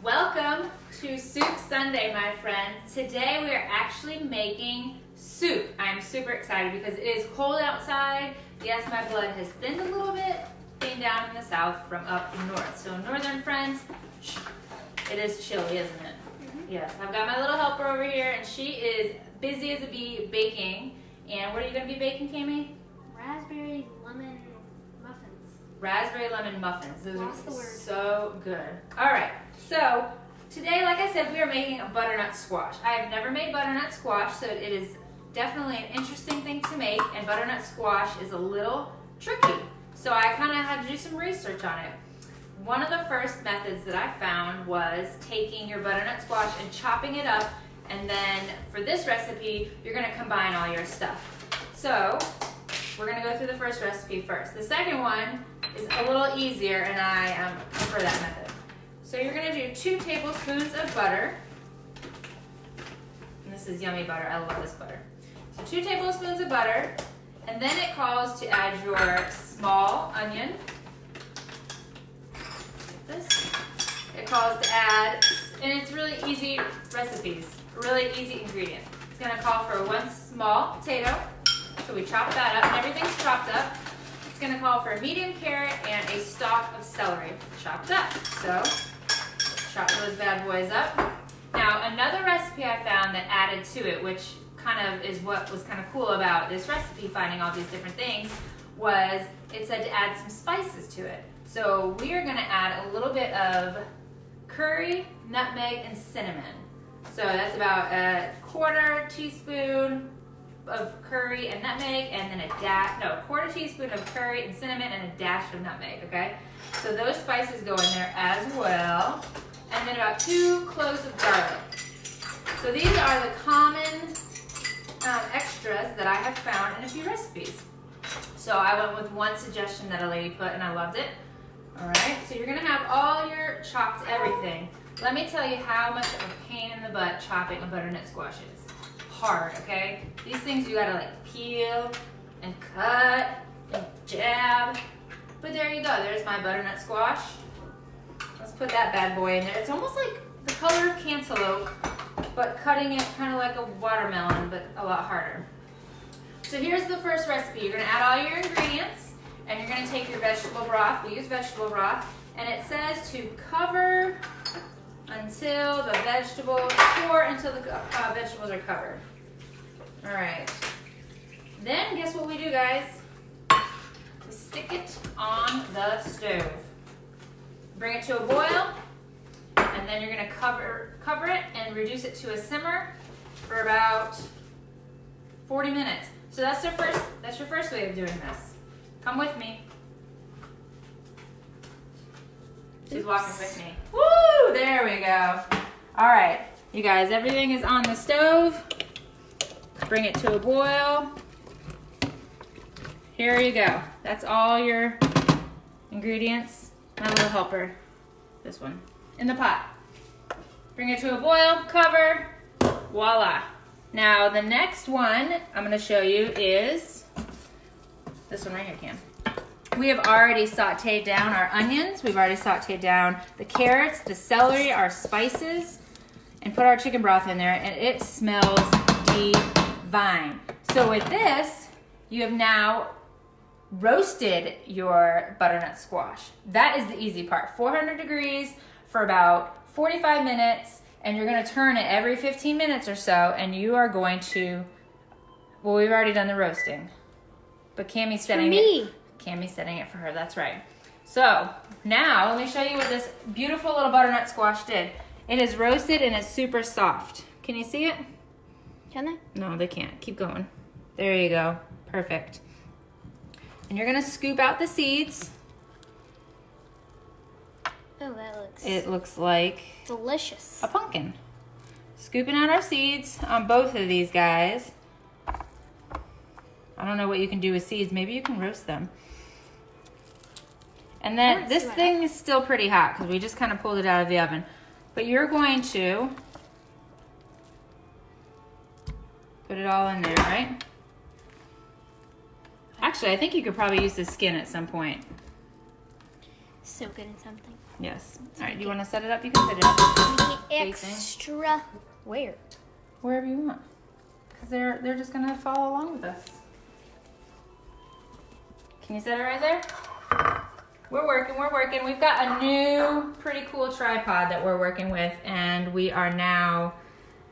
Welcome to Soup Sunday, my friends. Today we are actually making soup. I'm super excited because it is cold outside. Yes, my blood has thinned a little bit, being down in the south from up north. So northern friends, it is chilly, isn't it? Yes, I've got my little helper over here and she is busy as a bee baking. And what are you going to be baking, Cami? Raspberry lemon muffins. Raspberry lemon muffins. Those are so good. All right, so today, like I said, we are making a butternut squash. I have never made butternut squash, so it is definitely an interesting thing to make, and butternut squash is a little tricky. So I kind of had to do some research on it. One of the first methods that I found was taking your butternut squash and chopping it up, and then for this recipe, you're gonna combine all your stuff. So we're gonna go through the first recipe first. The second one is a little easier, and I prefer that method. So you're gonna do 2 tablespoons of butter. And this is yummy butter, I love this butter. So 2 tablespoons of butter, and then it calls to add your small onion. This. It calls to add, and it's really easy recipes, really easy ingredients. It's gonna call for 1 small potato. So we chop that up, and everything's chopped up. It's gonna call for a medium carrot and a stalk of celery chopped up. So chop those bad boys up. Now another recipe I found that added to it, which kind of is what was kind of cool about this recipe, finding all these different things, was it said to add some spices to it. So we are gonna add a little bit of curry, nutmeg, and cinnamon. So that's about a 1/4 teaspoon of curry and nutmeg, and then a 1/4 teaspoon of curry and cinnamon and a dash of nutmeg, okay? So those spices go in there as well. And then about 2 cloves of garlic. So these are the common extras that I have found in a few recipes. So I went with one suggestion that a lady put and I loved it. All right, so you're gonna have all your chopped everything. Let me tell you how much of a pain in the butt chopping a butternut squash is. Hard, okay? These things you gotta like peel and cut and jab. But there you go, there's my butternut squash. Let's put that bad boy in there. It's almost like the color of cantaloupe, but cutting it kind of like a watermelon, but a lot harder. So here's the first recipe. You're gonna add all your ingredients, and you're gonna take your vegetable broth. We use vegetable broth, and it says to cover until the vegetables, pour until the vegetables are covered. All right. Then guess what we do, guys? We stick it on the stove. Bring it to a boil, and then you're gonna cover it and reduce it to a simmer for about 40 minutes. So that's your first way of doing this. Come with me. She's walking with me. Woo! There we go. All right, you guys, everything is on the stove. Bring it to a boil. Here you go. That's all your ingredients. My little helper, this one, in the pot. Bring it to a boil, cover, voila. Now the next one I'm gonna show you is this one right here, Cam. We have already sauteed down our onions. We've already sauteed down the carrots, the celery, our spices, and put our chicken broth in there, and it smells divine. So with this, you have now roasted your butternut squash. That is the easy part. 400 degrees for about 45 minutes, and you're gonna turn it every 15 minutes or so, and you are going to, well, we've already done the roasting, but Cammie's setting it. Cammie's setting it for her, that's right. So now let me show you what this beautiful little butternut squash did. It is roasted and it's super soft. Can you see it? Can I? No, they can't. Keep going. There you go. Perfect. And you're gonna scoop out the seeds. Oh, that looks... It looks like delicious. a pumpkin. Scooping out our seeds on both of these guys. I don't know what you can do with seeds. Maybe you can roast them. And then this thing is still pretty hot because we just kind of pulled it out of the oven. But you're going to put it all in there, right? Actually, I think you could probably use the skin at some point. Soak it in something. Yes. All right, do you want to set it up? You can set it up. Make it extra. Where? Wherever you want. Because they're just going to follow along with us. Can you set it right there? We're working. We've got a new pretty cool tripod that we're working with, and we are now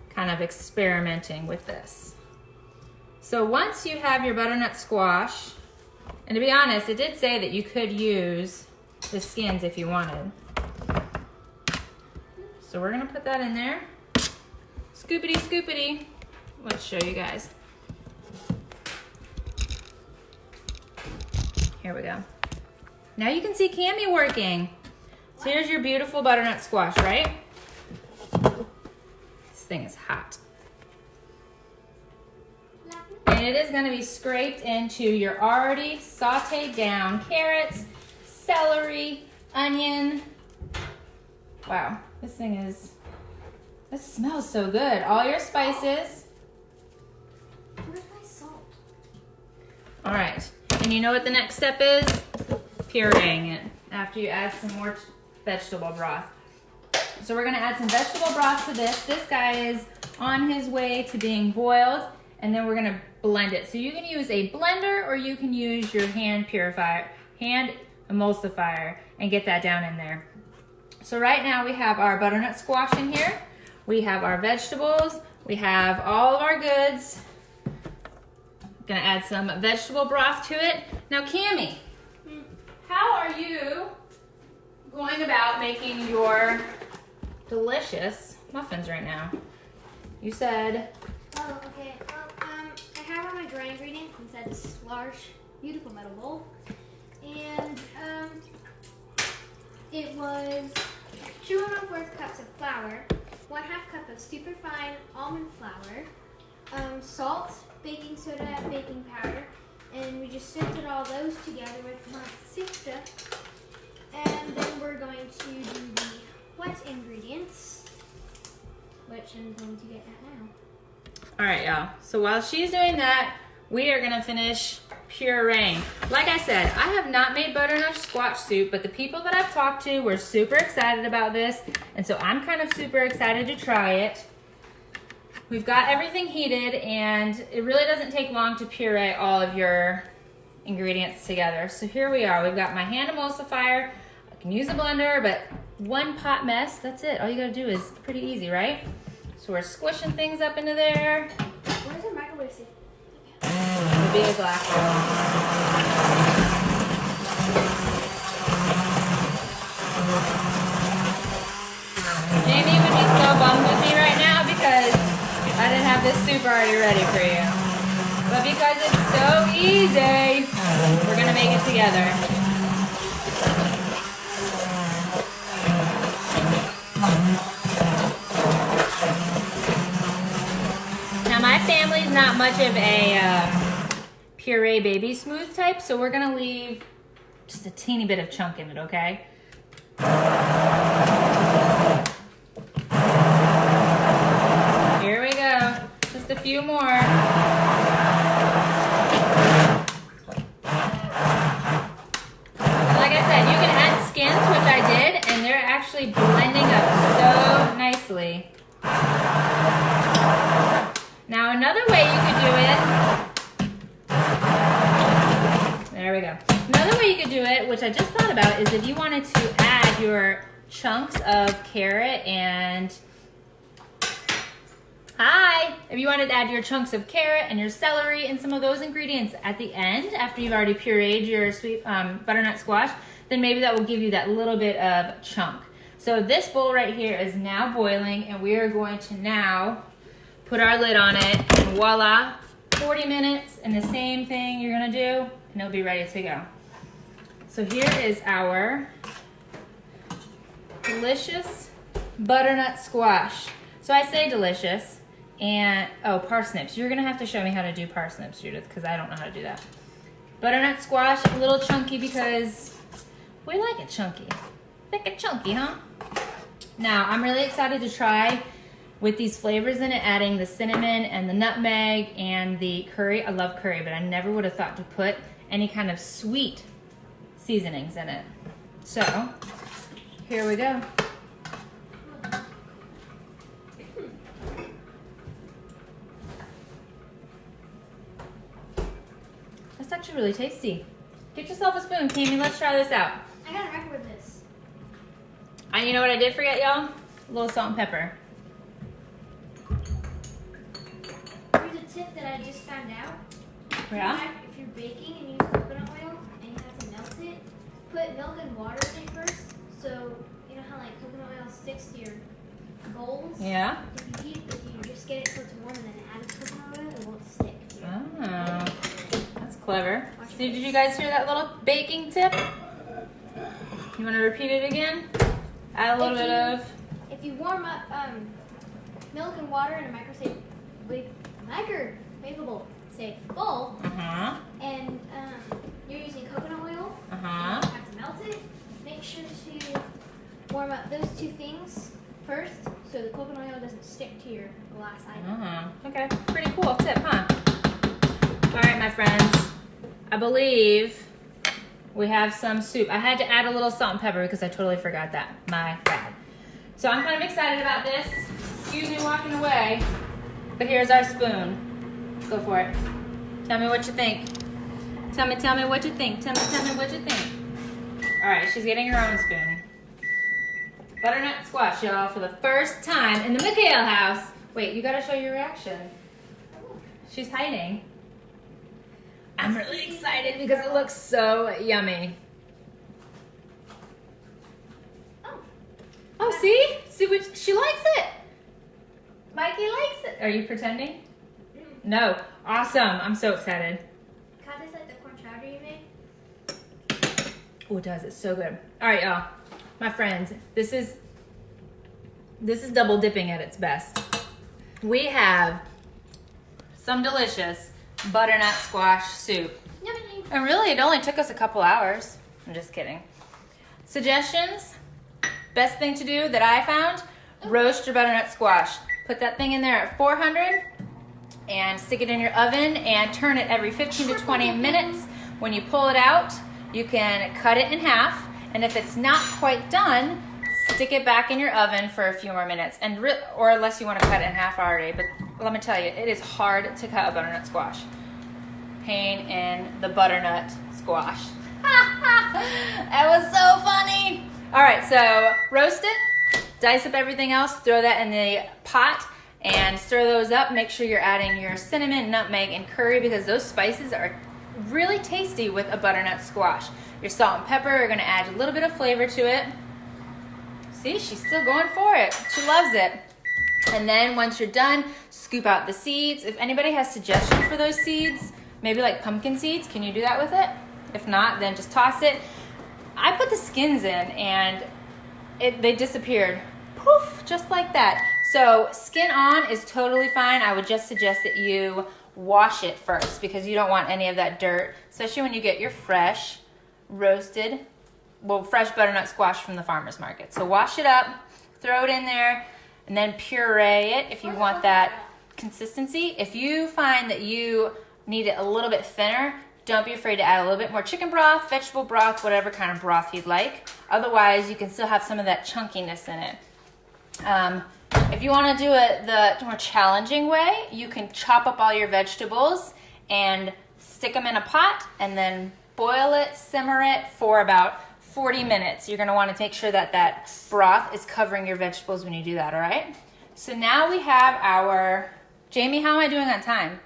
kind of experimenting with this. So once you have your butternut squash, and to be honest, it did say that you could use the skins if you wanted. So we're gonna put that in there. Scoopity, scoopity. Let's show you guys. Here we go. Now you can see Cammie working. So here's your beautiful butternut squash, right? This thing is hot. And it is gonna be scraped into your already sauteed down carrots, celery, onion. Wow, this smells so good. All your spices. Where's my salt? All right, and you know what the next step is? Pureeing it after you add some more vegetable broth. So we're gonna add some vegetable broth to this. This guy is on his way to being boiled, and then we're gonna blend it. So you can use a blender or you can use your hand emulsifier and get that down in there. So right now we have our butternut squash in here. We have our vegetables. We have all of our goods. Gonna add some vegetable broth to it. Now Cammie, how are you going about making your delicious muffins right now? You said... Oh, okay. Well, I have all my dry ingredients inside this large, beautiful metal bowl. And, it was 2 1/4 cups of flour, 1/2 cup of superfine almond flour, salt, baking soda, baking powder, and we just sifted all those together with my sister. And then we're going to do the wet ingredients, which I'm going to get at now. All right, y'all. So while she's doing that, we are gonna finish pureeing. Like I said, I have not made butternut squash soup, but the people that I've talked to were super excited about this, and so I'm kind of super excited to try it. We've got everything heated, and it really doesn't take long to puree all of your ingredients together. So here we are. We've got my hand emulsifier. I can use a blender, but one pot mess, that's it. All you gotta do is pretty easy, right? So we're squishing things up into there. Where's the microwave safe? The big glass one. Jamie would be so bummed with me right now because I didn't have this soup already ready for you. But because it's so easy, we're gonna make it together. Now my family's not much of a puree baby smooth type, so we're gonna leave just a teeny bit of chunk in it, okay? Here we go, just a few more. Like I said, you can add skins, which I did, and they're actually blending up so nicely. Now another way you could do it, there we go. Another way you could do it, which I just thought about, is if you wanted to add your chunks of carrot and, if you wanted to add your chunks of carrot and your celery and some of those ingredients at the end, after you've already pureed your sweet butternut squash, then maybe that will give you that little bit of chunk. So this bowl right here is now boiling, and we are going to now put our lid on it, and voila, 40 minutes, and the same thing you're gonna do, and it'll be ready to go. So here is our delicious butternut squash. So I say delicious, and, oh, parsnips. You're gonna have to show me how to do parsnips, Judith, because I don't know how to do that. Butternut squash, a little chunky because we like it chunky. Thick and chunky, huh? Now, I'm really excited to try with these flavors in it, adding the cinnamon and the nutmeg and the curry. I love curry, but I never would have thought to put any kind of sweet seasonings in it. So, Here we go. That's actually really tasty. Get yourself a spoon, Tammy. Let's try this out. I gotta record this. And you know what I did forget, y'all? A little salt and pepper. Here's a tip that I just found out. Yeah? If you're baking and you use coconut oil and you have to melt it, put milk and water in it first. So you know how like coconut oil sticks to your bowls? Yeah? If you just get it so it's warm and then add coconut oil, it won't stick to it. Oh, that's clever. So did you guys hear that little baking tip? You want to repeat it again? Add a little bit of... If you warm up milk and water in a microwavable, say, bowl, and you're using coconut oil, and you have to melt it, make sure to warm up those two things first so the coconut oil doesn't stick to your glass item. Okay, pretty cool tip, huh? All right, my friends, I believe we have some soup. I had to add a little salt and pepper because I totally forgot that. My bad. So I'm kind of excited about this. Excuse me walking away, but here's our spoon. Go for it. Tell me what you think. Tell me what you think. Tell me what you think. All right, she's getting her own spoon. Butternut squash, y'all, for the first time in the McHale house. Wait, you gotta show your reaction. She's hiding. I'm really excited because it looks so yummy. Oh, see? See what she likes it. Mikey likes it. Are you pretending? No. Awesome. I'm so excited. Can I taste like the corn chowder you made? Oh, it does. It's so good. All right, y'all. My friends, this is double dipping at its best. We have some delicious butternut squash soup. Yummy. And really, it only took us a couple hours. I'm just kidding. Suggestions? Best thing to do that I found, roast your butternut squash. Put that thing in there at 400 and stick it in your oven and turn it every 15 to 20 minutes. When you pull it out, you can cut it in half. And if it's not quite done, stick it back in your oven for a few more minutes. Or unless you want to cut it in half already. But let me tell you, it is hard to cut a butternut squash. Pain in the butternut squash. That was so funny. All right, so roast it, dice up everything else, throw that in the pot, and stir those up. Make sure you're adding your cinnamon, nutmeg, and curry because those spices are really tasty with a butternut squash. Your salt and pepper are gonna add a little bit of flavor to it. See, she's still going for it. She loves it. And then once you're done, scoop out the seeds. If anybody has suggestions for those seeds, maybe like pumpkin seeds, can you do that with it? If not, then just toss it. I put the skins in and they disappeared. Poof, just like that. So skin on is totally fine. I would just suggest that you wash it first because you don't want any of that dirt, especially when you get your fresh roasted, fresh butternut squash from the farmer's market. So wash it up, throw it in there, and then puree it if you want that consistency. If you find that you need it a little bit thinner, don't be afraid to add a little bit more chicken broth, vegetable broth, whatever kind of broth you'd like. Otherwise, you can still have some of that chunkiness in it. If you want to do it the more challenging way, you can chop up all your vegetables and stick them in a pot and then boil it, simmer it for about 40 minutes. You're going to want to make sure that that broth is covering your vegetables when you do that, all right? So now we have our, Jamie, how am I doing on time?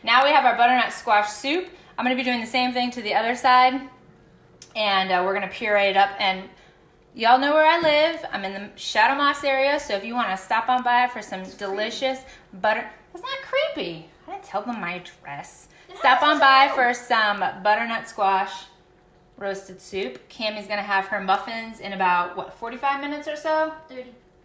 Now we have our butternut squash soup. I'm going to be doing the same thing to the other side. And we're going to puree it up. And y'all know where I live. I'm in the Shadow Moss area. So if you want to stop on by for some delicious butter... That's not creepy. I didn't tell them my address. Stop on by for some butternut squash roasted soup. Cammie's going to have her muffins in about, 45 minutes or so?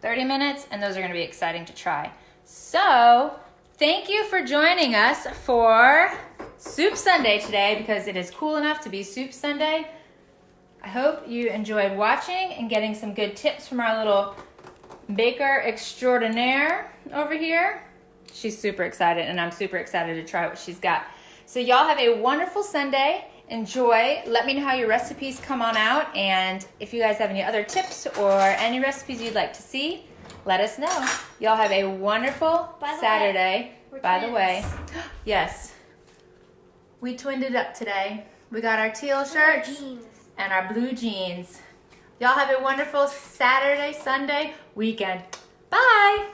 30 minutes. And those are going to be exciting to try. So... thank you for joining us for Soup Sunday today because it is cool enough to be Soup Sunday. I hope you enjoyed watching and getting some good tips from our little baker extraordinaire over here. She's super excited and I'm super excited to try what she's got. So y'all have a wonderful Sunday. enjoy. Let me know how your recipes come on out, and if you guys have any other tips or any recipes you'd like to see, let us know. Y'all have a wonderful Saturday. By the way, yes, we twinned it up today. We got our teal shirts and our blue jeans. Y'all have a wonderful Saturday, Sunday, weekend. Bye.